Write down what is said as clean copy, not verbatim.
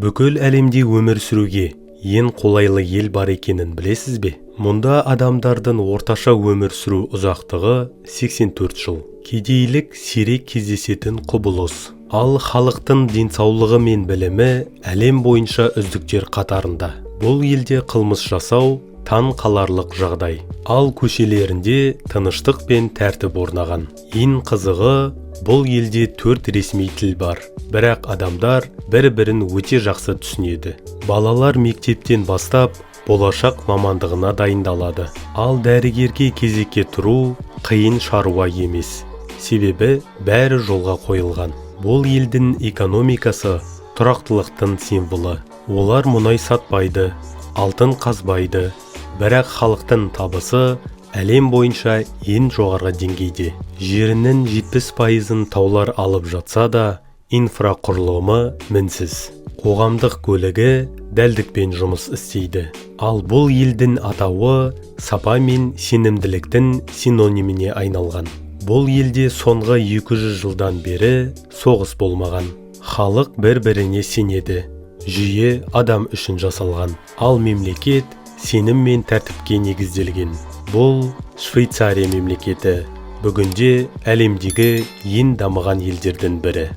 Бүкіл әлемде өмір сүруге ең қолайлы ел бар екенін білесіз бе? Мұнда адамдардың орташа өмір сүру ұзақтығы 84 жыл. Кедейлік сирек кездесетін құбылыс. Ал халықтың денсаулығы мен білімі әлем бойынша үздіктер қатарында. Бұл елде қылмыс жасау таң қаларлық жағдай. Ал көшелерінде тыныштық пен тәртіп орнаған. Ең қызығы, бұл елде 4 ресми тіл бар. Бірақ адамдар бір-бірін өте жақсы түсінеді. Балалар мектептен бастап болашақ мамандығына дайындалады. Ал дәрігерге кезекке тұру қиын шаруа емес. Себебі бәрі жолға қойылған. Бұл елдің экономикасы тұрақтылықтың символы. Олар мұнай сатпайды, алтын қазбайды. Бірақ халықтың табысы әлем бойынша ең жоғарғы деңгейде. Жерінің 70%-ын таулар алып жатса да, инфрақұрылымы мінсіз. Қоғамдық көлігі дәлдікпен жұмыс істейді. Ал бұл елдің атауы сапа мен сенімділіктің синониміне айналған. Бұл елде соңғы 200 жылдан бері соғыс болмаған. Халық бір-біріне сенеді. Жүйе адам үшін жасалған. Ал мемлекет сенім мен тәртіпке негізделген. Бұл Швейцария мемлекеті. Бүгінде әлемдегі ең дамыған елдердің бірі.